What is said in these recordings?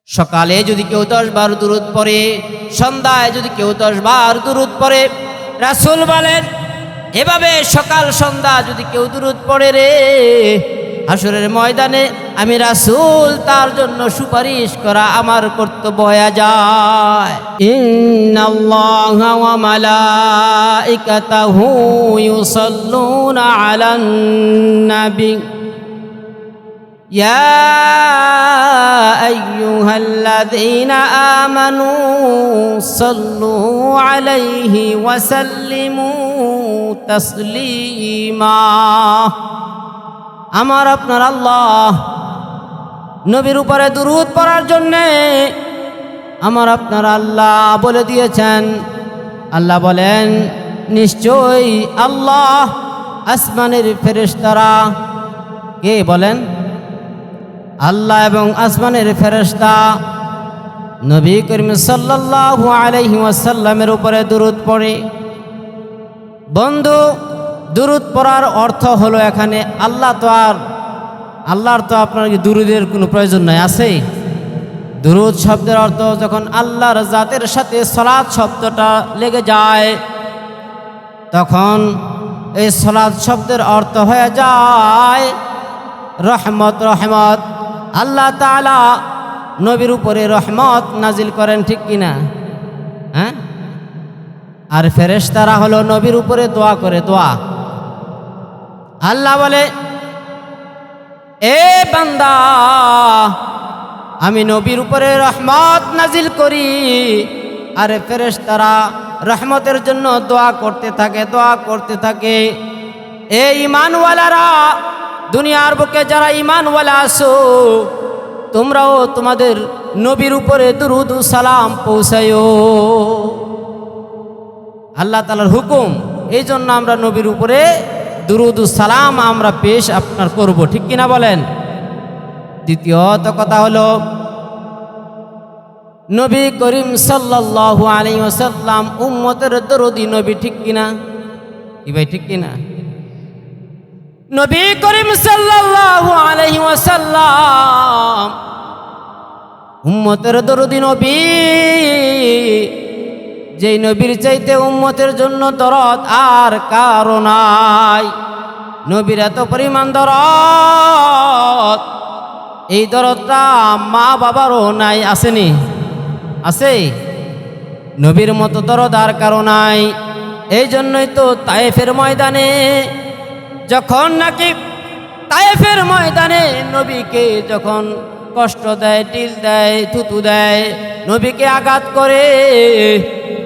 সকালে যদি কেউ 10 বার দুরূদ পড়ে, সন্ধ্যায় যদি কেউ 10 বার দুরূদ পড়ে, রাসূল বলেন এভাবে সকাল সন্ধ্যা যদি কেউ দুরূদ পড়ে রে, হাসরের ময়দানে আমি রাসূল তার জন্য সুপারিশ করা আমার কর্তব্য হয়ে যায়। ইন্নাল্লাহা ওয়া মালাইকাতাহু ইউসাল্লুনা আলান নাবী ইয়া আইয়ুহাল্লাযীনা আমানু সাল্লু আলাইহি ওয়া সাল্লিমু তাসলিমা। আমার আপনার আল্লাহ নবীর উপরে দুরূদ পড়ার জন্যে আমার আপনার আল্লাহ বলে দিয়েছেন। আল্লাহ বলেন নিশ্চয়ই আল্লাহ আসমানের ফেরেশতারা, কে বলেন? আল্লাহ এবং আসমানের ফেরেশতা নবী করিম সাল্লাল্লাহু আলাইহি ওয়াসাল্লামের উপরে দুরূদ পড়ে। বন্ধু, দুরূদ পড়ার অর্থ হলো এখানে আল্লাহর তো আপনার দুরূদের কোনো প্রয়োজন নাই, আছে? দুরূদ শব্দের অর্থ যখন আল্লাহর জাতের সাথে সালাত শব্দটা লেগে যায় তখন এই সালাত শব্দের অর্থ হয়ে যায় রহমত। রহমত আল্লাহ তাআলা নবীর উপরে রহমত নাজিল করেন, ঠিক কিনা? হ্যাঁ। আর ফেরেশতারা হলো নবীর উপরে দোয়া করে। দোয়া আল্লাহ বলে এ বান্দা আমি নবীর উপরে রহমত নাজিল করি, আর ফেরেশতারা রহমতের জন্য দোয়া করতে থাকে, দোয়া করতে থাকে। এই ঈমানওয়ালারা, দুনিয়ার বুকে যারা ঈমানওয়ালা আছো, তোমরাও তোমাদের নবীর উপরে দুরূদ ও সালাম পৌঁছায়ো। আল্লাহ তাআলার হুকুম, এই জন্য আমরা নবীর উপরে দুরূদ ও সালাম আমরা পেশ আপনার করব, ঠিক কিনা বলেন? দ্বিতীয়ত কথা হলো নবী করিম সাল্লাল্লাহু আলাইহি ওয়াসাল্লাম উম্মতের দরদি নবী, ঠিক কিনা? কি ভাই, ঠিক কিনা? নবী করিম সাল্লাল্লাহু আলাইহি ওয়াসাল্লাম উম্মতের দরদি নবী, যেই নবীর চাইতে উম্মতের জন্য দরদ আর কারো নাই। নবীর এত পরিমাণ দরদ, এই দরদটা মা বাবারও নাই, আসেনি? আছে? নবীর মতো দরদ আর কারো নাই। এই জন্যই তো তায়েফের ময়দানে যখন নাকি তায়েফের ময়দানে নবীকে যখন কষ্ট দেয়, টিল দেয়, থুতু দেয়, নবীকে আঘাত করে,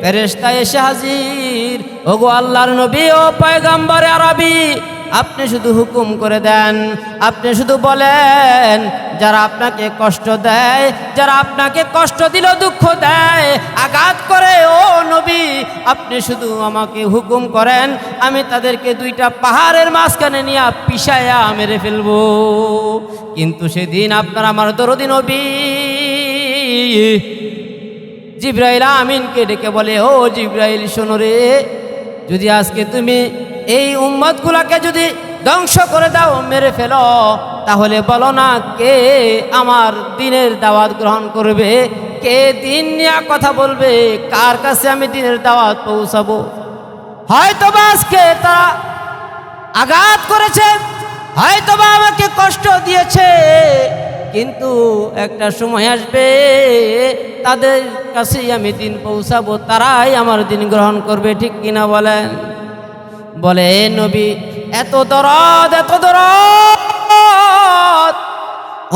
ফেরেশতা এসে হাজির। ওগো আল্লাহর নবী, ও পয়গম্বরে আরবি, আপনি শুধু হুকুম করে দেন, আপনি শুধু বলেন যারা আপনাকে কষ্ট দেয়, যারা আপনাকে কষ্ট দিল, দুঃখ দেয়, আঘাত করে, ও নবী আপনি শুধু আমাকে হুকুম করেন, আমি তাদেরকে 2টা পাহাড়ের মাঝখানে নিয়ে পিষায়া মেরে ফেলবো। কিন্তু সেদিন আপনার আমার দরদি নবী জিবরাইল আমিনকে ডেকে বলে, ও জিবরাইল শোনো রে, যদি আজকে তুমি এই উম্মতগুলাকে যদি ধ্বংস করে দাও, মেরে ফেলো, তাহলে বলো না কে আমার দ্বীনের দাওয়াত গ্রহণ করবে, কে দ্বীন নিয়ে কথা বলবে, কার কাছে আমি দ্বীনের দাওয়াত পৌঁছাবো। হয়তোবা আজকে তারা আঘাত করেছে, হয়তোবা আমাকে কষ্ট দিয়েছে, কিন্তু একটা সময় আসবে তাদের কাছেই আমি দ্বীন পৌঁছাবো, তারাই আমার দ্বীন গ্রহণ করবে, ঠিক কিনা বলেন? বলে নবী এত দরদ, এত দরদ,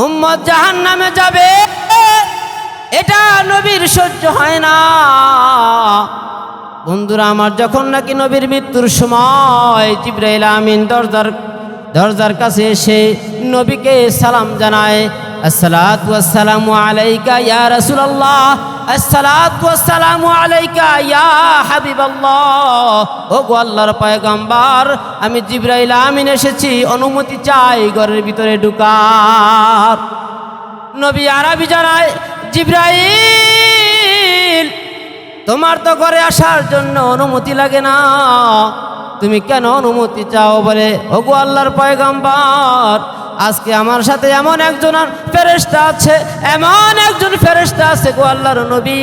উম্মত জাহান্নামে যাবে, এটা নবীর সহ্য হয় না। বন্ধুরা আমার, যখন নাকি নবীর মৃত্যুর সময় জিবরাইল আমিন দরজার কাছে এসে নবীকে সালাম জানায়, আসসালাতু ওয়াসসালামু আলাইকা ইয়া রাসূলুল্লাহ, আসসালাতু ওয়াসসালামু আলাইকা ইয়া হাবিবাল্লাহ। ও গো আল্লাহর পয়গম্বর, আমি জিবরাইল আমিন এসেছি, অনুমতি চাই ঘরের ভিতরে ঢুকার। নবী আরবি জানায়, জিবরাইল তোমার তো ঘরে আসার জন্য অনুমতি লাগে না, তুমি কেন অনুমতি চাও? বলে, ও গো আল্লাহর পয়গম্বর, আজকে আমার সাথে এমন একজন ফেরেশতা আছে, এমন একজন ফেরেশতা ফেরেশতা আছে গো আল্লাহর নবী,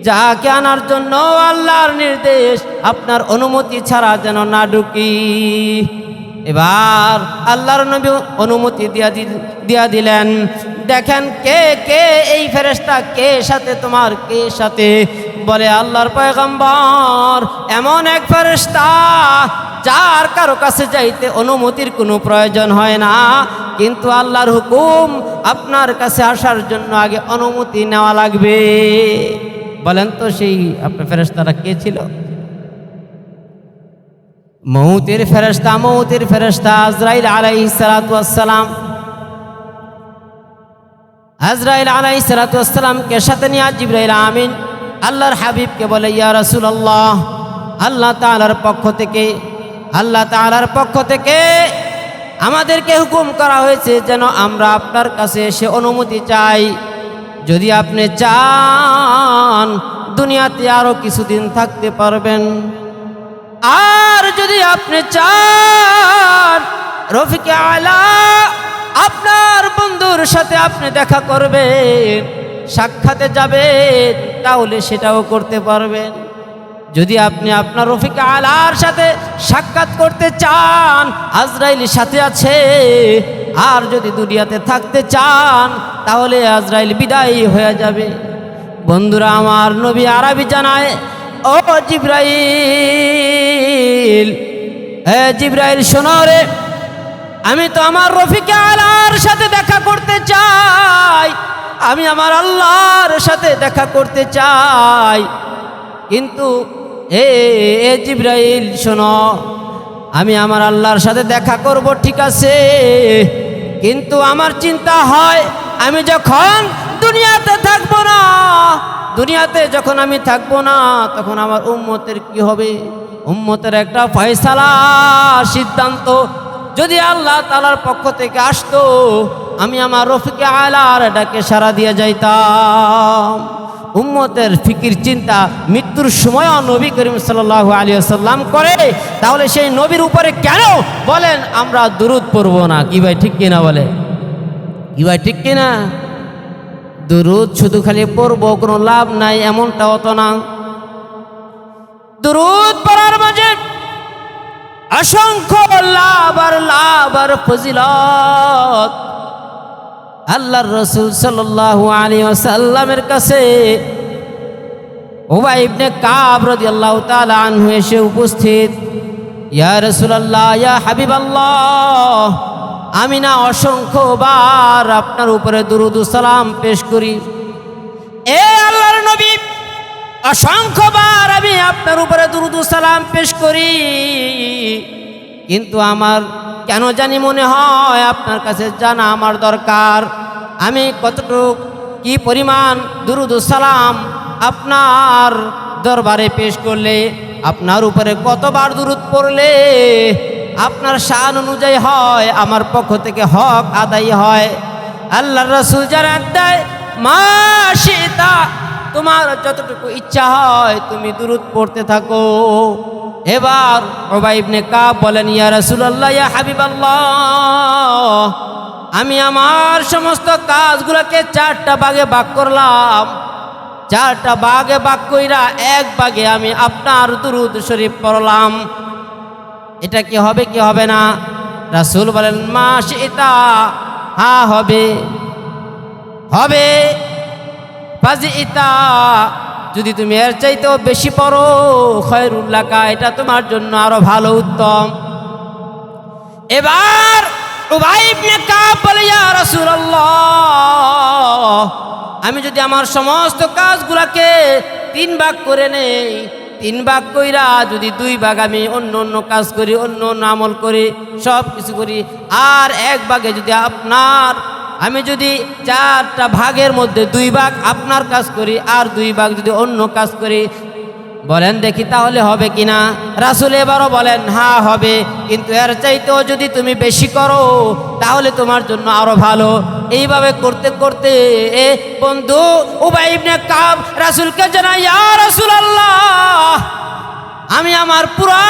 যাকে আনার জন্য আল্লাহর নির্দেশ, আপনার অনুমতি ছাড়া যেন না ঢুকি। এবার আল্লাহর নবী অনুমতি দিয়া দিলেন। দেখেন কে কে এই ফেরেশতা, কে সাথে তোমার, কে সাথে? বলে আল্লাহর পয়গম্বর এমন এক ফেরেশতা যার কারো কাছে যাইতে অনুমতির কোনো প্রয়োজন হয় না, কিন্তু আল্লাহর হুকুম আপনার কাছে আসার জন্য আগে অনুমতি নেওয়া লাগবে। বলেন তো সেই আপনার ফেরেশতারা কে ছিল? মউতের ফেরেশতা, মউতের ফেরেশতা আজরাইল আলাইহিস সালাতু ওয়াস সালাম। আজরাইল আলাইহিস সালাতু ওয়াস সালামকে সাথে নিয়ে জিবরাইল আমিন আল্লাহর হাবিবকে বলে, ইয়া রাসূলুল্লাহ, আল্লাহ তাআলার পক্ষ থেকে আমাদেরকে হুকুম করা হয়েছে যেন আমরা আপনার কাছে এসে অনুমতি চাই। যদি আপনি চান দুনিয়াতে আরো কিছুদিন থাকতে পারবেন, আর যদি আপনি চান রফিকে আলা আপনার বন্ধুর সাথে আপনি দেখা করবেন, সাক্ষাতে যাবেন, তাহলে সেটাও করতে পারবেন। যদি আপনি আপনার রফিকে আলার সাথে সাক্ষাৎ করতে চান, আজরাইল সাথে আছে। আর যদি দুনিয়াতে থাকতে চান তাহলে আজরাইল বিদায় হয়ে যাবে। বন্ধুরা আমার, নবী আরবি জানায়, ও জিবরাইল, হে জিবরাইল শোনো রে, আমি তো আমার রফিকে আলার সাথে দেখা করতে চাই, আমি আমার আল্লাহর সাথে দেখা করতে চাই, কিন্তু এ জিবরাইল শোনো, আমি আমার আল্লাহর সাথে দেখা করব ঠিক আছে, কিন্তু আমার চিন্তা হয় আমি যখন দুনিয়াতে থাকবো না, দুনিয়াতে যখন আমি থাকবো না, তখন আমার উম্মতের কি হবে? উম্মতের একটা ফয়সালা, সিদ্ধান্ত যদি আল্লাহ তাআলার পক্ষ থেকে আসতো, আমি আমার রফিকে আলার ডাকে সাড়া দিয়ে যাইতাম। উম্মতের ফিকির চিন্তা মৃত্যুর সময়ও নবী করিম সাল্লাল্লাহু আলাইহি ওয়াসাল্লাম করে, তাহলে সেই নবীর উপরে কেন বলেন আমরা দুরূদ পড়ব না? কি ভাই ঠিক কিনা? বলে কি ভাই ঠিক কিনা? দুরূদ শুধু খালি পড়ব, কোনো লাভ নাই এমনটাও তো না। দুরূদ পড়ার মাঝে অসংখ্য লাভ আর ফজিলত। আল্লাহর রাসূল সাল্লাল্লাহু আলাইহি ওয়াসাল্লামের কাছে উবাই ইবনে কাব রাদিয়াল্লাহু তাআলা আনহু এসে উপস্থিত। ইয়া রাসূলুল্লাহ, ইয়া হাবিবাল্লাহ, আমি না অসংখ্যবার আপনার উপরে দুরূদ ও সালাম পেশ করি। এ আল্লাহর নবী, অসংখ্যবার আমি আপনার উপরে দুরূদ ও সালাম পেশ করি, কিন্তু আমার কেন জানি মনে হয় আপনার কাছে জানা আমার দরকার, আমি কতটুকু কি পরিমাণ দুরূদ ও সালাম আপনার দরবারে পেশ করলে, আপনার উপরে কতবার দুরূদ পড়লে আপনার শান অনুযায়ী হয়, আমার পক্ষ থেকে হক আদায় হয়। আল্লাহর রাসূল জানান দেয়, মা শিতা, তোমার যতটুকু ইচ্ছা হয় তুমি দুরূদ পড়তে থাকো। এবার উবাই ইবনে কাব বলেন, ইয়া রাসূলুল্লাহ, ইয়া হাবিবাল্লাহ, আমি আমার সমস্ত কাজগুলোকে 4টা ভাগে ভাগ করলাম, 4টা ভাগে ভাগ কইরা এক ভাগে আমি আপনার দুরূদ শরীফ পড়লাম। এটা কি হবে কি হবে না? রাসূল বলেন, মা শিতা, হ্যাঁ হবে, হবে। ফাজিতা, যদি তুমি এর চাইতেও বেশি পড়ো, খয়রুল লাকা, এটা তোমার জন্য আরো ভালো, উত্তম। এবার উবাই ইবনে কাব বলে, ইয়া রাসূলুল্লাহ, আমি যদি আমার সমস্ত কাজগুলোকে 3 ভাগ করে নেই, 3 ভাগ কইরা যদি 2 ভাগ আমি অন্য অন্য কাজ করি, অন্য অন্য আমল করি, সব কিছু করি, আর 1 ভাগে যদি আপনার, আমি যদি 4টা ভাগের মধ্যে 2 ভাগ আপনার কাজ করি, আর 2 ভাগ যদি অন্য কাজ করি, বলেন দেখি তাহলে হবে কিনা? রাসূল এবারও বলেন, হ্যাঁ হবে, কিন্তু এর চাইতেও যদি তুমি বেশি করো তাহলে তোমার জন্য আরো ভালো। এইভাবে করতে করতে বন্ধু উবাই ইবনে কাব রাসূলকে জানায়, ইয়া রাসূলুল্লাহ, আমি আমার পুরো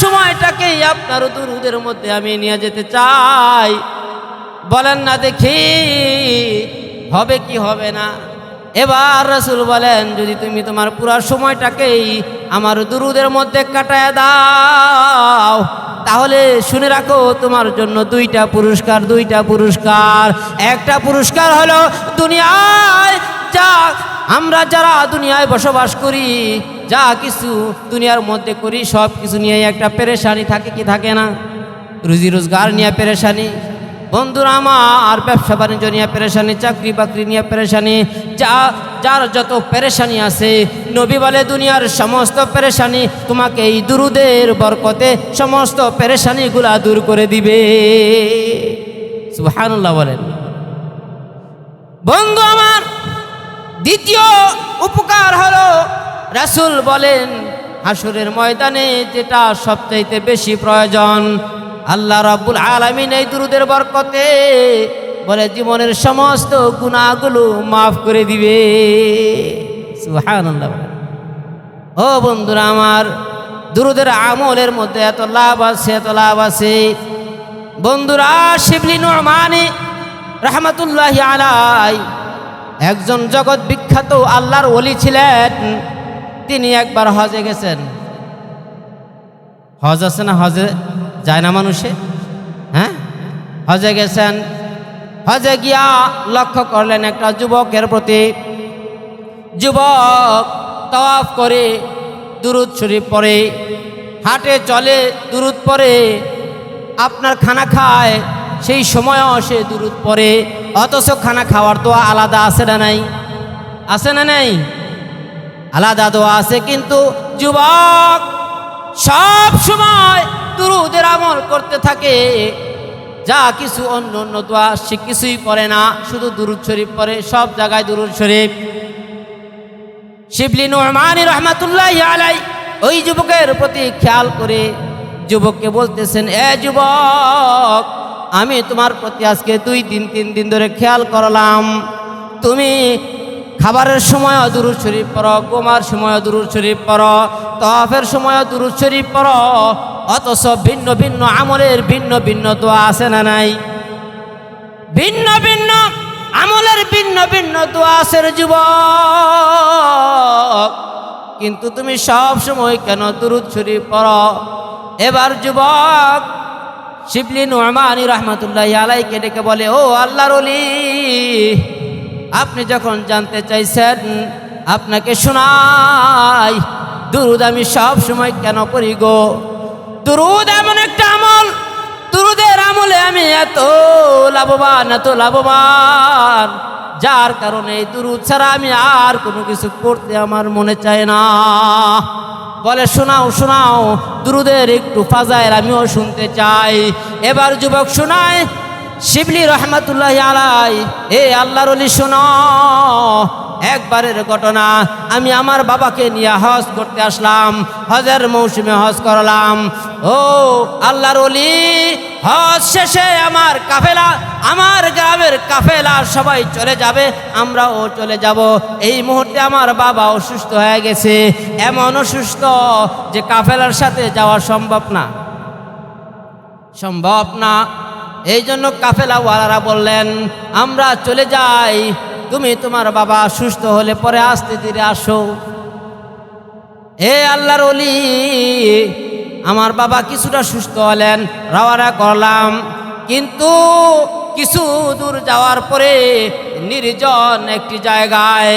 সময়টাকে আপনার দুরূদের মধ্যে আমি নিয়ে যেতে চাই, বলেন না দেখি হবে কি হবে না। এবার রাসূল বলেন, যদি তুমি তোমার পুরো সময়টাকেই আমার দুরুদের মধ্যে কাটায় দাও, তাহলে শুনে রাখো তোমার জন্য দুইটা পুরস্কার। একটা পুরস্কার হলো দুনিয়ায় আমরা যারা দুনিয়ায় বসবাস করি, যা কিছু দুনিয়ার মধ্যে করি সব কিছু নিয়ে একটা পেরেশানি থাকে কি থাকে না? রুজি রোজগার নিয়ে পেরেশানি, বন্ধুরা আমার ব্যবসা বাণিজ্য নিয়ে পেরেশানি, চাকরি বাকরি নিয়ে পেরেশানি, যার যত পেরেশানি আছে, নবী বলে দুনিয়ার সমস্ত পেরেশানি তোমাকে এই দুরুদের বরকতে সমস্ত পেরেশানিগুলা দূর করে দিবে। সুবহানাল্লাহ বলেন। বন্ধু আমার, দ্বিতীয় উপকার হলো রাসূল বলেন হাসরের ময়দানে যেটা সবচাইতে বেশি প্রয়োজন, আল্লাহ রাব্বুল আলামিন এই দুরুদের বরকতে বলে জীবনের সমস্ত গুনাহগুলো মাফ করে দিবে। সুবহানাল্লাহ। ও বন্ধুরা আমার, দুরুদের আমলের মধ্যে এত লাভ আছে। বন্ধুরা, শিবলি নু'মানী রাহমাতুল্লাহি আলাইহি একজন জগৎ বিখ্যাত আল্লাহর ওলি ছিলেন। তিনি একবার হজে গেছেন। হজ আছে না, হজে যায় না মানুষে? হ্যাঁ, হজে গেছেন। হজে গিয়া লক্ষ্য করলেন একটা যুবকের প্রতি। যুবক তাওয়াফ করে দুরুদ শরীফ পড়ে, হাঁটে চলে দুরুদ পড়ে, আপনার খানা খায় সেই সময়ও সে দুরুদ পড়ে। অথচ খানা খাওয়ার দোয়া আলাদা আছে না নাই? আছে না নাই? আলাদা দোয়া আছে। কিন্তু যুবক সব সময় দুরুদের আমল করতে থাকে, যা কিছু অন্য দোয়া সে কিছুই পড়ে না, শুধু দুরুদ শরীফ পড়ে, সব জায়গায় দুরুদ শরীফ। শিবলি নু'মানী রাহমাতুল্লাহি আলাইহি ওই যুবকের প্রতি খেয়াল করে যুবককে বলতেছেন, এ যুবক, আমি তোমার প্রতি আজকে 2-3 দিন ধরে খেয়াল করলাম, তুমি খাবারের সময়ও দুরুদ শরীফ পড়ো, ঘুমার সময়ও দুরুদ শরীফ পড়ো, তাওয়াফের সময়ও দুরুদ শরীফ পড়ো, অথচ ভিন্ন ভিন্ন আমলের ভিন্ন ভিন্ন দোয়া আছে না নাই? ভিন্ন ভিন্ন আমলের ভিন্ন ভিন্ন দোয়া আছে রে যুবক, কিন্তু তুমি সব সময় কেন দুরুদ শরীফ পড়ো? এবার যুবক শিবলি নু'মানী রাহমাতুল্লাহি আলাইহি ডেকে বলে, ও আল্লাহর ওলি, আপনি যখন জানতে চাইছেন আপনাকে শোনাই, দুরুদ আমি সব সময় কেন পড়ি গো? দুরুদ এমন একটা আমল, দুরুদের আমলে আমি এত লাভবান, যার কারণে এই দুরুদ ছাড়া আমি আর কোনো কিছু করতে আমার মনে চায় না। বলে, শোনাও দুরুদের একটু ফাজাইল আমিও শুনতে চাই। এবার যুবক শোনায় শিবলি রাহমাতুল্লাহি আলাইহি, এ আল্লাহর ওলি শোনো, একবারের ঘটনা। আমি আমার বাবাকে নিয়ে হজ করতে আসলাম, হজের মৌসুমে হজ করলাম। ও আল্লাহর ওলি, হজ শেষে আমার কাফেলা, আমার গ্রামের কাফেলা সবাই চলে যাবে, আমরাও চলে যাব। এই মুহূর্তে আমার বাবা অসুস্থ হয়ে গেছে, এমন অসুস্থ যে কাফেলার সাথে যাওয়া সম্ভব না। এই জন্য কাফেলাওয়ালারা বললেন, আমরা চলে যাই, তুমি তোমার বাবা সুস্থ হলে পরে আস্তে ধীরে আসো। এ আল্লাহর ওলি, আমার বাবা কিছুটা সুস্থ হলেন, রওনা করলাম, কিন্তু কিছু দূর যাওয়ার পরে নির্জন একটি জায়গায়,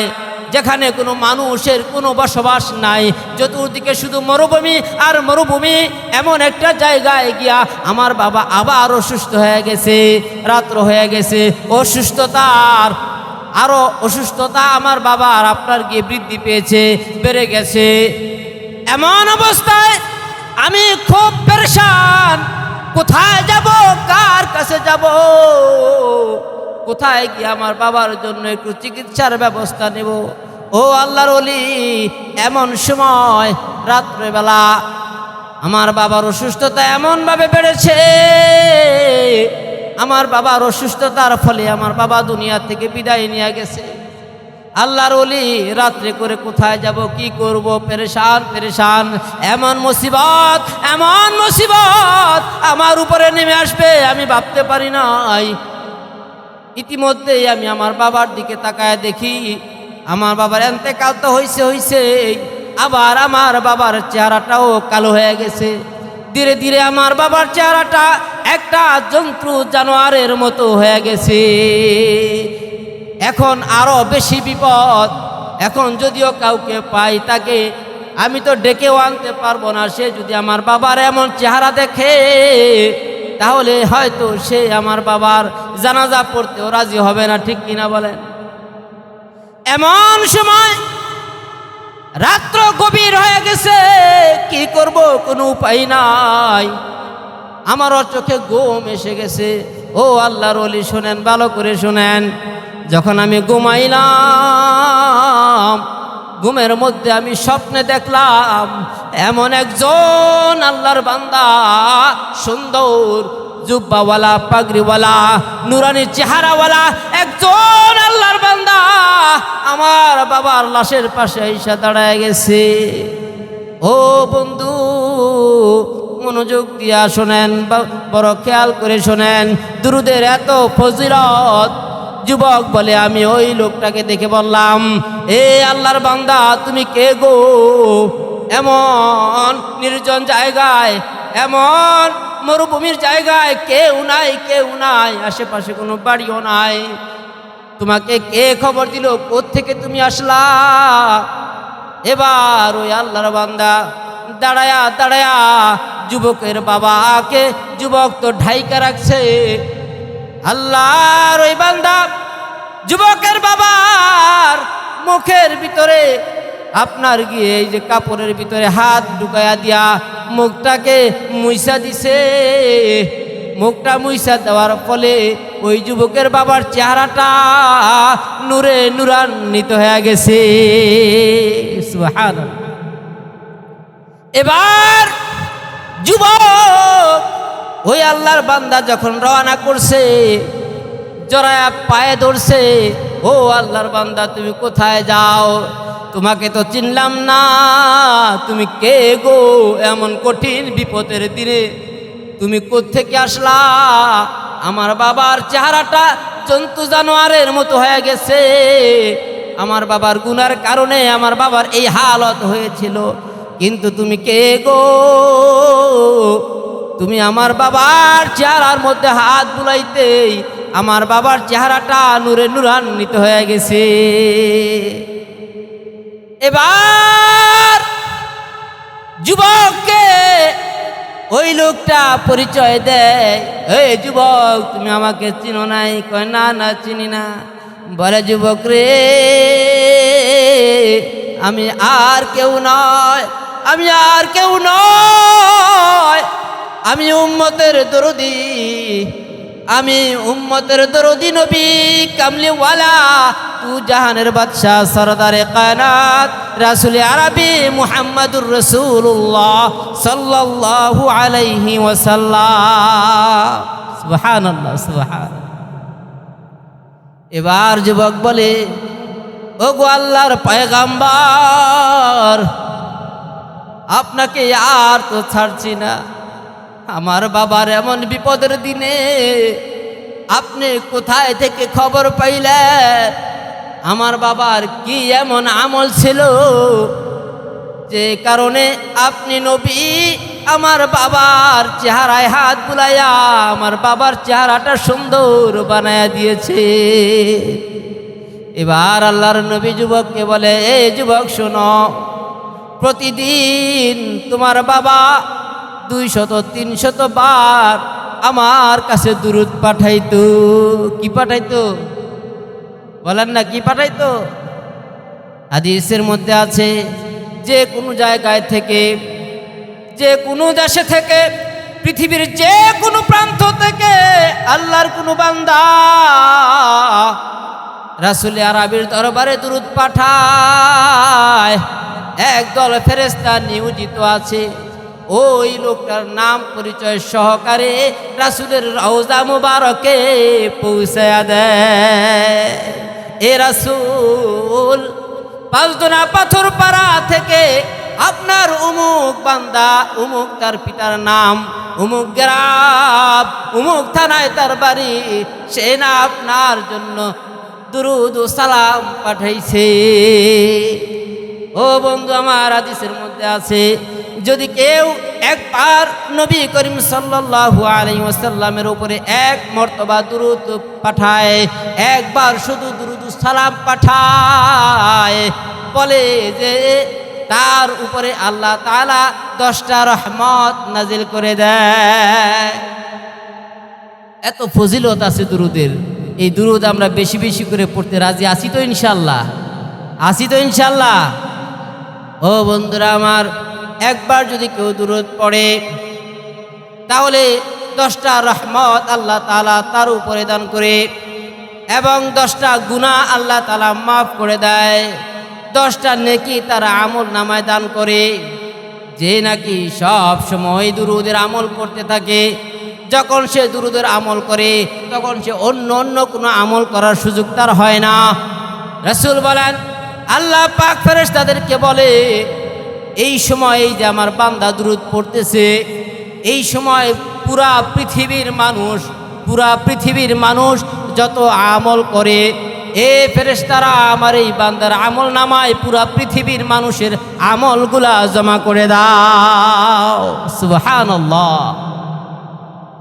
যেখানে কোনো মানুষের কোনো বসবাস নাই, চতুর্দিকে শুধু মরুভূমি আর মরুভূমি, এমন একটা জায়গায় গিয়া আমার বাবা আবার অসুস্থ হয়ে গেছে। রাত্র হয়ে গেছে, অসুস্থতা আমার বাবার আপনার গিয়ে বৃদ্ধি পেয়েছে, বেড়ে গেছে। এমন অবস্থায় আমি খুব পেরেশান, কোথায় যাব, কার কাছে যাব, কোথায় গিয়ে আমার বাবার জন্য একটু চিকিৎসার ব্যবস্থা নেব। ও আল্লাহর ওলি, এমন সময় রাত্রেবেলা আমার বাবার অসুস্থতা এমনভাবে বেড়েছে, আমার বাবার অসুস্থতার ফলে আমার বাবা দুনিয়া থেকে বিদায় নিয়ে গেছে। আল্লাহর ওলি, রাত্রে করে কোথায় যাব, কি করব, পেরেশান। এমন মুসিবত আমার উপরে নেমে আসবে আমি ভাবতে পারি নাই। ইতিমধ্যেই আমি আমার বাবার দিকে তাকায় দেখি আমার বাবার এন্তেকাল তো হইছে আবার আমার বাবার চেহারাটাও কালো হয়ে গেছে। ধীরে ধীরে আমার বাবার চেহারাটা একটা জন্তু জানোয়ারের মতো হয়ে গেছে। এখন আরো বেশি বিপদ। এখন যদিও কাউকে পাই তাকে আমি তো ডেকেও আনতে পারবো না। সে যদি আমার বাবার এমন চেহারা দেখে তাহলে হয়তো সে আমার বাবার জানাজা পড়তেও রাজি হবে না, ঠিক কিনা বলেন? এমন সময় রাত্র গভীর হয়ে গেছে, কি করব কোনো উপায় নাই। আমারও চোখে ঘুম এসে গেছে। ও আল্লাহর ওলি শোনেন, ভালো করে শোনেন। যখন আমি ঘুমাইলাম, ঘুমের মধ্যে আমি স্বপ্নে দেখলাম এমন একজন আল্লাহর বান্দা, সুন্দর জুব্বাওয়ালা, পাগড়িওয়ালা, নুরানি চেহারাওয়ালা একজন আল্লাহর বান্দা আমার বাবার লাশের পাশে এসে দাঁড়ায় গেছে। ও বন্ধু, মনোযোগ দিয়া শোনেন, বড় খেয়াল করে শোনেন। দুরুদের এত ফজিলত। যুবক বলে, আমি ওই লোকটাকে দেখে বললাম, এ আল্লাহর বান্দা, তুমি কে গো? এমন নির্জন জায়গায়, এমন মরুভূমির জায়গায় কেউ নাই, আশেপাশে কোনো বাড়িও নাই, তোমাকে কে খবর দিল? কোত্থেকে তুমি আসলা? এবার ওই আল্লাহর বান্দা দাঁড়ায়া যুবকের বাবাকে, যুবক তো ঢাইকা রাখছে, আল্লাহর ওই বান্দা যুবকের বাবার মুখের ভিতরে আপনার গিয়ে এই যে কাপড়ের ভিতরে হাত ঢুকাইয়া দিয়া মুখটাকে মুইসা দিছে। মুখটা মুইসা দেওয়ার ফলে ওই যুবকের বাবার চেহারাটা নূরে নূরান্বিত হয়ে গেছে। সুবহানাল্লাহ। এবার যুবক ওই আল্লাহর বান্দা যখন রওনা করছে, জড়ায়া পায়ে ধরছে, ও আল্লাহর বান্দা, তুমি কোথায় যাও? তোমাকে তো চিনলাম না, তুমি কে গো? এমন কঠিন বিপদের দিনে তুমি কোত্থেকে আসলা? আমার বাবার চেহারাটা জন্তু জানোয়ারের মতো হয়ে গেছে। আমার বাবার গুনার কারণে আমার বাবার এই হালত হয়েছিল, কিন্তু তুমি কে গো? তুমি আমার বাবার চেহারার মধ্যে হাত বুলাইতেই আমার বাবার চেহারাটা নূরে নূরান্বিত হয়ে গেছে। এবার যুবককে ওই লোকটা পরিচয় দেয়, এই যুবক, তুমি আমাকে চিনো নাই? কয়, না না, চিনি না। বলে, যুবক রে, আমি আর কেউ নয়, আমি উম্মতের দরদি, আমি উম্মতের দরদি নবী কামলিওয়ালা, তু জাহানের বাদশাহ, সরদারে কায়নাত, রাসূল আরবি মুহাম্মদুর রাসূলুল্লাহ সাল্লাল্লাহু আলাইহি ওয়াসাল্লাম। সুবহানাল্লাহ, সুবহানাল্লাহ। এবার যুবক বলে, ও গো আল্লাহর পয়গম্বর, আপনাকে আর তো ছাড়ছি না। আমার বাবার এমন বিপদের দিনে আপনি কোথায় থেকে খবর পাইলেন? আমার বাবার কি এমন আমল ছিল যে কারণে আপনি নবী আমার বাবার চেহারায় হাত বুলাইয়া আমার বাবার চেহারাটা সুন্দর বানায়া দিয়েছে? এবার আল্লাহর নবী যুবককে বলে, এই যুবক শোনো, প্রতিদিন তোমার বাবা 200-300 বার আমার কাছে দুরূদ পাঠাইতো। কি পাঠাইতো? বলেন না, কি পাঠাইতো? হাদিসের মধ্যে আছে, যে কোনো জায়গায় থেকে, যে কোনো দেশে থেকে, পৃথিবীর যে কোনো প্রান্ত থেকে আল্লাহর কোনো বান্দা রাসূল আরবির দরবারে দুরূদ পাঠায়, একদল ফেরেশতা নিয়োজিত আছে, ওই লোকটার নাম পরিচয় সহকারে রাসূলের রওজা মুবারকে পৌঁছায়া দেয়। এ রাসূল পাঁচদোনা পাথর পাড়া থেকে আপনার অমুক বান্দা, অমুক তার পিতার নাম, অমুক গ্রাম, অমুক থানায় তার বাড়ি, সে না আপনার জন্য দুরুদ ও সালাম পাঠাইছে। ও বন্ধু আমার, হাদিসের মধ্যে আছে, যদি কেউ একবার নবী করিম সাল্লাল্লাহু আলাইহি ওয়াসাল্লামের উপরে এক মর্তবা দুরুদ পাঠায়, একবার শুধু দুরুদ সালাম পাঠায়, বলে যে তার উপরে আল্লাহ তাআলা 10টা রহমত নাজিল করে দেয়। এত ফজিলত আছে দুরুদের। এই দুরুদ আমরা বেশি বেশি করে পড়তে রাজি আছি তো ইনশাল্লাহ? আছি তো ইনশাল্লাহ? ও বন্ধুরা আমার, একবার যদি কেউ দুরুদ পড়ে তাহলে 10টা রহমত আল্লাহ তাআলা তার উপরে দান করে, এবং 10টা গুনাহ আল্লাহ তাআলা মাফ করে দেয়, 10টা নেকি তার আমল নামায় দান করে। যে নাকি সব সময় দুরুদের আমল করতে থাকে, যখন সে দুরুদের আমল করে তখন সে অন্য অন্য কোনো আমল করার সুযোগ তার হয় না। রাসূল বলেন, আল্লাহ পাক ফেরেশতাদেরকে বলে, এই সময় এই যে আমার বান্দা দুরুদ পড়তেছে, এই সময় পুরা পৃথিবীর মানুষ যত আমল করে, এ ফেরেশতারা আমার এই বান্দার আমল নামায় পুরা পৃথিবীর মানুষের আমলগুলা জমা করে দাও। সুবহানাল্লাহ।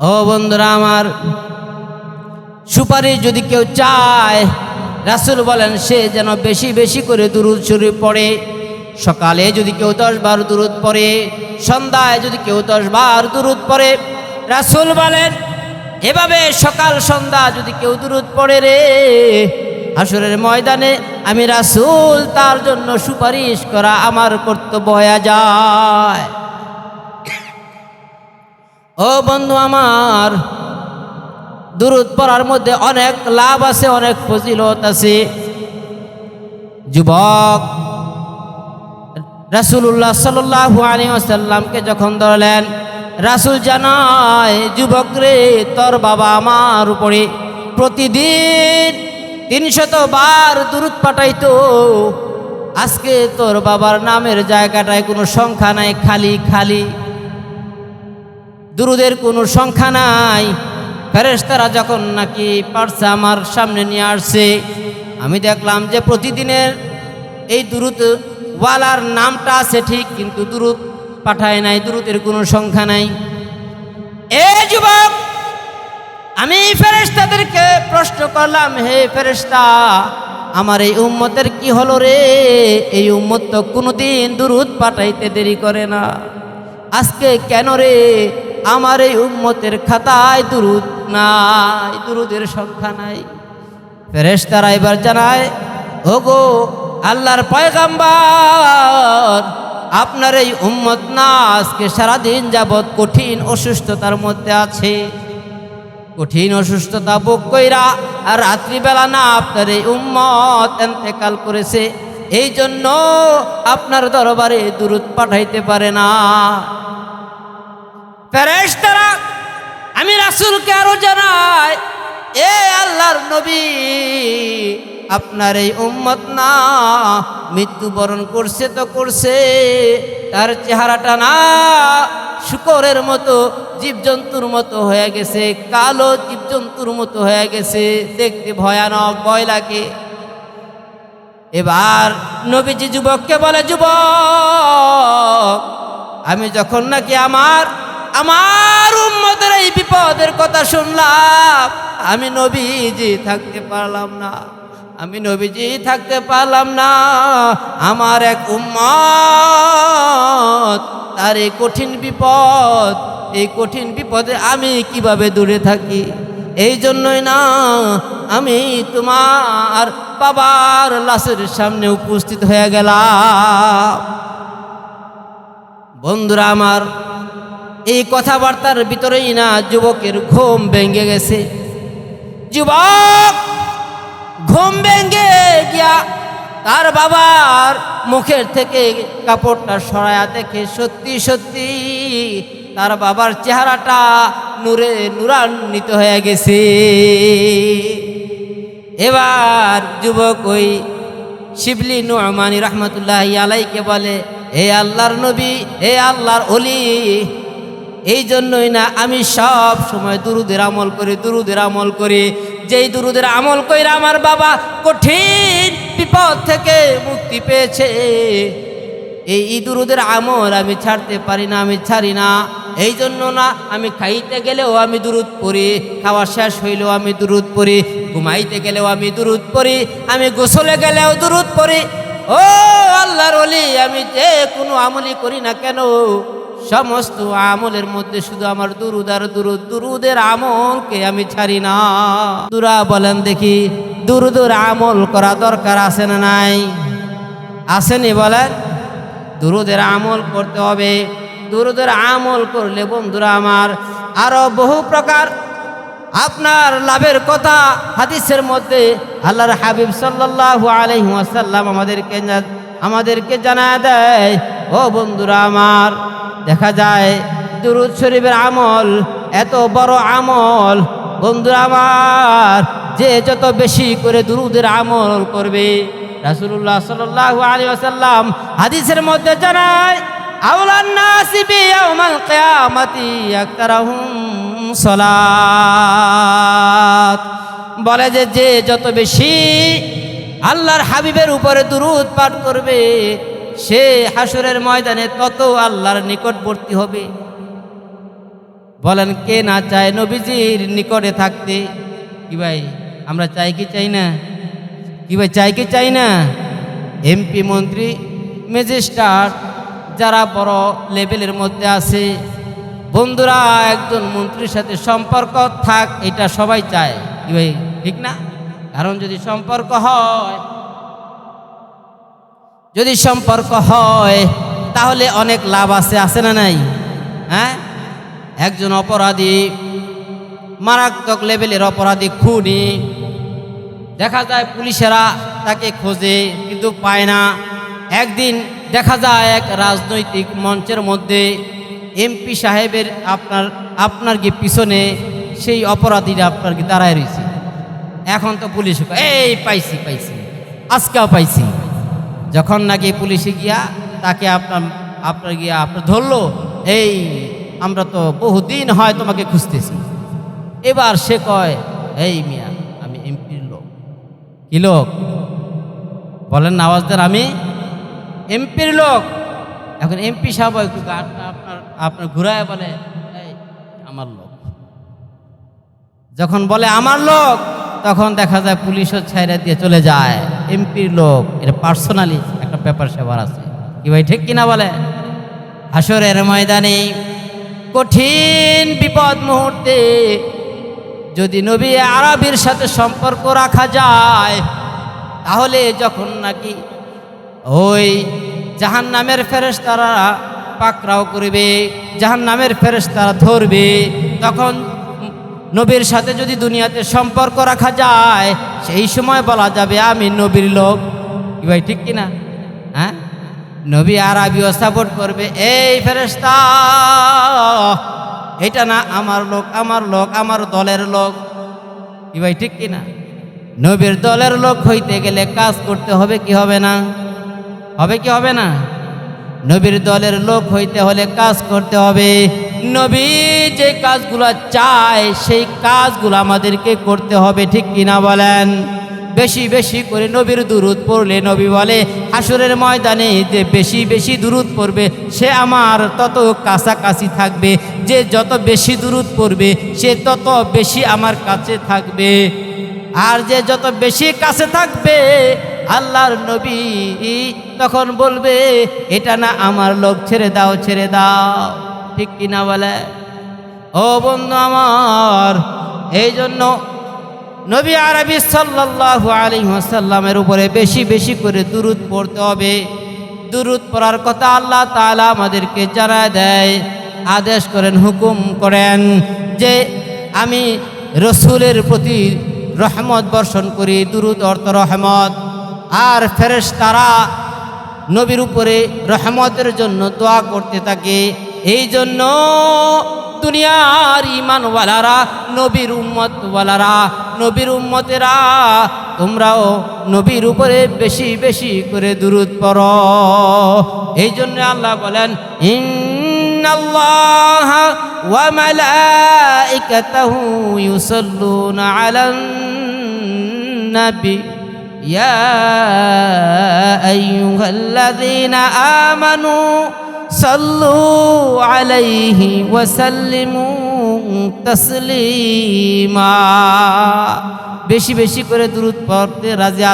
ও বন্ধুরা আমার, সুপারিশ যদি কেউ চায়, রাসূল বলেন সে যেন বেশি বেশি করে দুরুদ শরীফ পড়ে। সকালে যদি কেউ 10 বার দুরুদ পড়ে, সন্ধ্যায় যদি কেউ 10 বার দুরুদ পড়ে, রাসূল বলেন এভাবে সকাল সন্ধ্যা যদি কেউ দুরুদ পড়ে রে, হাসরের ময়দানে আমি রাসূল তার জন্য সুপারিশ করা আমার কর্তব্য হয়ে যায়। ও বন্ধু আমার, দুরুদ পড়ার মধ্যে অনেক লাভ আছে, অনেক ফজিলত আছে। যুবক রাসূলুল্লাহ সাল্লাল্লাহু আলাইহি ওয়াসাল্লামকে যখন ধরলেন, রাসূল জানায়, যুবক রে, তোর বাবা আমার উপরে প্রতিদিন 300 বার দুরুদ পাঠাইতো, আজকে তোর বাবার নামের জায়গাটায় কোনো সংখ্যা নাই, খালি খালি, দুরুদের কোনো সংখ্যা নাই। ফেরেশতারা যখন নাকি পারছে আমার সামনে নিয়ে আসছে, আমি দেখলাম যে প্রতিদিনের এই দুরুদ ওয়ালার নামটা আছে ঠিক, কিন্তু দুরুদ পাঠায় নাই, দুরুদের কোনো সংখ্যা নাই। এ যুবক, আমি ফেরেশতাদেরকে প্রশ্ন করলাম, হে ফেরেশতা, আমার এই উম্মতের কি হলো রে? এই উম্মত তো কোনোদিন দুরুদ পাঠাইতে দেরি করে না, আজকে কেন রে আমার এই উম্মতের খাতায় দুরুদ নাই, দুরুদের সংখ্যা নাই? ফেরেশতারা এবার জানায়, ওগো আল্লাহর পয়গাম্বর, আপনার এই উম্মত না আজকে সারাদিন যাবৎ কঠিন অসুস্থতার মধ্যে আছে, কঠিন অসুস্থতা ভোগ কইরা আর রাত্রিবেলা না আপনার এই উম্মত ইন্তেকাল করেছে, এই জন্য আপনার দরবারে দুরুদ পাঠাইতে পারে না। ফেরেশতারা আমি রাসূলকে আরো জানাই, এ আল্লাহর নবী, আপনার এই উম্মত না মৃত্যুবরণ করছে তো করছে, তার চেহারাটা না শুকরের মতো, জীবজন্তুর মতো হয়ে গেছে, কালো জীবজন্তুর মতো হয়ে গেছে, দেখতে ভয়ানক, ভয় লাগে। এবার নবীজি যুবককে বলে, যুবক, আমি যখন নাকি আমার উম্মতের এই বিপদের কথা শুনলাম, আমি নবীজি থাকতে পারলাম না, আমার এক উম্মত তার এই কঠিন বিপদে আমি কিভাবে দূরে থাকি? এই জন্যই না আমি তোমার বাবার লাশের সামনে উপস্থিত হয়ে গেলাম। বন্ধুরা আমার, এই কথাবার্তার ভিতরেই না যুবকের ঘুম ভেঙে গেছে। যুবক ঘুম ভেঙে গিয়া তার বাবার মুখের থেকে কাপড়টা সরায়া দেখে সত্যি সত্যি তার বাবার চেহারাটা নূরে নূরান্বিত হয়ে গেছে। এবার যুবক ওই শিবলি নু'মানী রাহমাতুল্লাহি আলাইহিকে বলে, এই আল্লাহর নবী, এই আল্লাহর ওলি। এই জন্যই না আমি সব সময় দুরুদের আমল করি, দুরুদের আমল করি। যেই দুরুদের আমল কইরা আমার বাবা কঠিন বিপদ থেকে মুক্তি পেয়েছে, এই দুরুদের আমল আমি ছাড়তে পারি না, আমি ছাড়ি না। এই জন্য না আমি খাইতে গেলেও আমি দুরুদ পড়ি, খাওয়া শেষ হইলেও আমি দুরুদ পড়ি, ঘুমাইতে গেলেও আমি দুরুদ পড়ি, আমি গোসলে গেলেও দুরুদ পড়ি। ও আল্লাহর ওলি, আমি যে কোনো আমলই করি না কেন, সমস্ত আমলের মধ্যে শুধু আমার দুরুদ আর দুরুদ, দুরুদের আমলকে আমি ছাড়ি না। দুরা বলেন দেখি, দুরুদের আমল করা দরকার আছে না নাই? আসেনি বলেন? দুরুদের আমল করতে হবে। দুরুদের আমল করলে বন্ধুরা আমার আরো বহু প্রকার আপনার লাভের কথা হাদিসের মধ্যে আল্লাহর হাবিব সাল্লাল্লাহু আলাইহি ওয়াসাল্লাম আমাদেরকে জানায় দেয়। ও বন্ধুরা আমার, দেখা যায় দুরুদ শরীফের আমল এত বড় আমল বন্ধুরা আমার, যে যত বেশি করে দুরুদের আমল করবে, রাসূলুল্লাহ সাল্লাল্লাহু আলাইহি ওয়াসাল্লাম হাদিসের মধ্যে জানায়, আওলান নাসি বিয়াউমাল কিয়ামাতি আকতারহুম সালাত, বলে যে যত বেশি আল্লাহর হাবিবের উপরে দুরুদ পাঠ করবে, সে হাসরের ময়দানে তত আল্লাহর নিকটবর্তী হবে। বলেন কে না চায় নবীজির নিকটে থাকতে? কি ভাই, আমরা চাই কি চাই না? কি ভাই, চাই কি চাই না? এমপি, মন্ত্রী, ম্যাজিস্ট্রেট যারা বড় লেভেলের মধ্যে আছে, বন্ধুরা একজন মন্ত্রীর সাথে সম্পর্ক থাক, এটা সবাই চায়। কি ভাই, ঠিক না? কারণ যদি সম্পর্ক হয় তাহলে অনেক লাভ আছে না নাই? হ্যাঁ, একজন অপরাধী, মারাত্মক লেভেলের অপরাধী, খুনি, দেখা যায় পুলিশেরা তাকে খোঁজে কিন্তু পায় না। একদিন দেখা যায় এক রাজনৈতিক মঞ্চের মধ্যে এমপি সাহেবের আপনার কি পিছনে সেই অপরাধীরা আপনার কি দাঁড়ায় রয়েছে। এখন তো পুলিশ এই পাইছি আজকেও পাইছি। যখন নাকি পুলিশে গিয়া তাকে আপনার ধরলো, এই আমরা তো বহুদিন হয় তোমাকে খুঁজতেছি। এবার সে কয়, এই মিয়া আমি এমপির লোক। কি লোক বলেন, আওয়াজ দেন, আমি এমপির লোক। এখন এমপি সাহেব একটু গাড়টা আপনার ঘুরায় বলে, এই আমার লোক। যখন বলে আমার লোক, তখন দেখা যায় পুলিশও ছাইরা দিয়ে চলে যায়। এমপির লোক, এটা পার্সোনালি একটা পেপার সেবার আছে। কি ভাই, ঠিক কিনা বলে? হাসরের ময়দানে কঠিন বিপদ মুহূর্তে যদি নবী আরবির সাথে সম্পর্ক রাখা যায়, তাহলে যখন নাকি ওই জাহান্নামের ফেরেশতারা পাকড়াও করবে, জাহান্নামের ফেরেশতারা ধরবে, তখন নবীর সাথে যদি দুনিয়াতে সম্পর্ক রাখা যায়, সেই সময় বলা যাবে আমি নবীর লোক। কি ভাই, ঠিক কিনা? হ্যাঁ, নবী আরবিও সাপোর্ট করবে, এই ফেরেশতা এটা না আমার লোক, আমার দলের লোক। কি ভাই, ঠিক কিনা? নবীর দলের লোক হইতে গেলে কাজ করতে হবে কি হবে না? হবে কি হবে না? নবীর দলের লোক হইতে হলে কাজ করতে হবে। নবী যে কাজগুলো চায় সেই কাজগুলো আমাদেরকে করতে হবে, ঠিক কিনা বলেন? বেশি বেশি করে নবীর দুরুদ পড়লে নবী বলে হাসরের ময়দানে যে বেশি বেশি দুরুদ পড়বে সে আমার তত কাছাকাছি থাকবে, যে যত বেশি দুরুদ পড়বে সে তত বেশি আমার কাছে থাকবে। আর যে যত বেশি কাছে থাকবে আল্লাহর নবী তখন বলবে এটা না আমার লোক, ছেড়ে দাও ছেড়ে দাও। ঠিক কিনা বলে? ও বন্ধু আমার, এই জন্য নবী আরবি সাল্লাল্লাহু আলাইহি ওয়াসাল্লামের উপরে বেশি বেশি করে দুরুদ পড়তে হবে। দুরুদ পড়ার কথা আল্লাহ তাআলা আমাদেরকে জানায় দেয়, আদেশ করেন, হুকুম করেন যে আমি রসুলের প্রতি রহমত বর্ষণ করি। দুরুদ অর্থ রহমত। আর ফেরেশতারা নবীর উপরে রহমতের জন্য দোয়া করতে থাকে। এই জন্য দুনিয়ার ঈমানওয়ালারা, নবীর উম্মতওয়ালারা, নবীর উম্মতেরা, তোমরাও নবীর উপরে বেশি বেশি করে দুরূদ পড়ো। এই জন্য আল্লাহ বলেন, ইন্নাল্লাহা ওয়া মালাইকাতাহু ইউসাল্লুনা আলান নবী ইয়া আইয়ুহাল্লাযীনা আমানু সাল্লু আলাইহি ওয়া সাল্লিমু তাসলিমা। বেশি বেশি করে দুরূদ পড়তে রাজি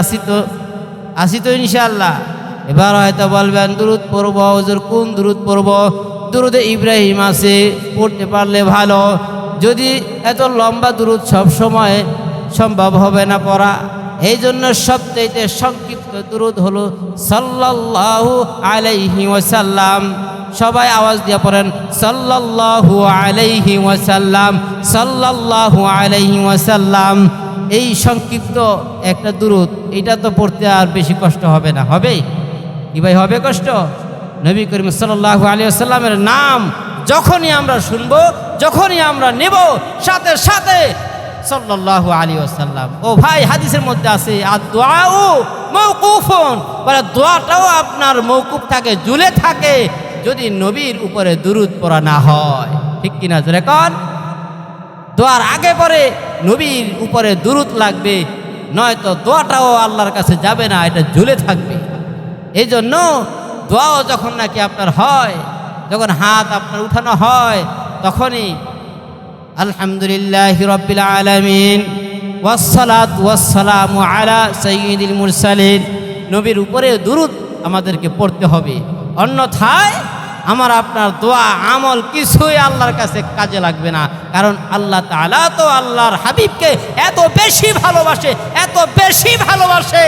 আসি তো ইনশাআল্লাহ। এবার হয়তো বলবেন দুরূদ পড়ব, হুজুর কোন দুরূদ পড়ব? দুরূদে ইব্রাহিম আছে, পড়তে পারলে ভালো। যদি এত লম্বা দুরূদ সব সময় সম্ভব হবে না পড়া, এই জন্য সবচেয়ে সংক্ষিপ্ত দুরূদ হলো সাল্লাল্লাহু আলাইহি ওয়াসাল্লাম। সবাই আওয়াজ দিয়ে পড়েন, সাল্লাল্লাহু আলাইহি ওয়াসাল্লাম, সাল্লাল্লাহু আলাইহি ওয়াসাল্লাম। এই সংক্ষিপ্ত একটা দুরূদ, এটা তো পড়তে আর বেশি কষ্ট হবে না, হবে কি ভাই? হবে কষ্ট? নবী করিম সাল্লাল্লাহু আলাইহি ওয়াসাল্লামের নাম যখনই আমরা শুনবো, যখনই আমরা নেব, সাথে সাথে সাল্লাল্লাহু আলাইহি ওয়াসাল্লাম। ও ভাই, হাদিসের মধ্যে আছে আদ-দুআউ মাওকুফুন, বলে দোয়াটাও আপনার মওকুফ থাকে, ঝুলে থাকে, যদি নবীর উপরে দুরূদ পড়া না হয়। ঠিক কিনা জোরে কোন? দোয়ার আগে পরে নবীর উপরে দুরূদ লাগবে, নয়তো দোয়াটাও আল্লাহর কাছে যাবে না, এটা ঝুলে থাকবে। এই জন্য দোয়াও যখন নাকি আপনার হয়, যখন হাত আপনার উঠানো হয়, তখনই আলহামদুলিল্লাহি রাব্বিল আলামিন ওয়াসসালাতু ওয়াসসালামু আলা সাইয়্যিদিল মুরসালিন, নবীর উপরে দুরূদ আমাদেরকে পড়তে হবে। অন্যথায় আমার আপনার দোয়া আমল কিছুই আল্লাহর কাছে কাজে লাগবে না। কারণ আল্লাহ তাআলা তো আল্লাহর হাবিবকে এত বেশি ভালোবাসে, এত বেশি ভালোবাসে,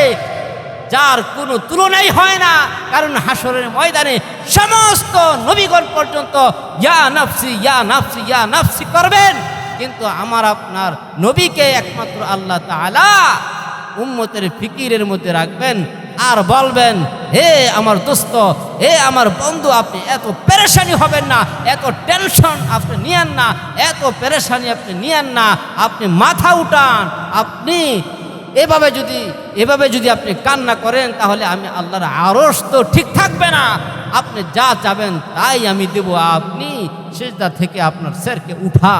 যার কোনো তুলনাই হয় না। কারণ হাসরের ময়দানে সমস্ত নবীগণ পর্যন্ত ইয়া নাফসি ইয়া নাফসি ইয়া নাফসি করবেন, কিন্তু আমার আপনার নবীকে একমাত্র আল্লাহ তাআলা উম্মতের ফিকিরের মধ্যে রাখবেন আর বলবেন, হে আমার দোস্ত, হে আমার বন্ধু, আপনি এত পেরেশানি হবেন না, এত টেনশন আপনি নিয়েন না, এত পেরেশানি আপনি নিয়েন না, আপনি মাথা উঠান। আপনি এভাবে যদি আপনি কান্না করেন, তাহলে আমি আল্লাহর আরশ তো ঠিক থাকবে না, আপনি যা চাবেন তাই আমি দেব। আপনি সিজদা থেকে আপনার সিরকে উঠা।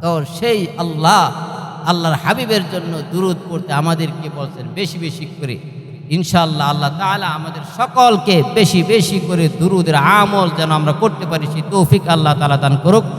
তো সেই আল্লাহর হাবিবের জন্য দুরূদ পড়তে আমাদেরকে বলছেন বেশি বেশি করে। ইনশাআল্লাহ আল্লাহ তাআলা আমাদের সকলকে বেশি বেশি করে দুরূদের আমল যেন আমরা করতে পারি, সেই তৌফিক আল্লাহ তাআলা দান করুক।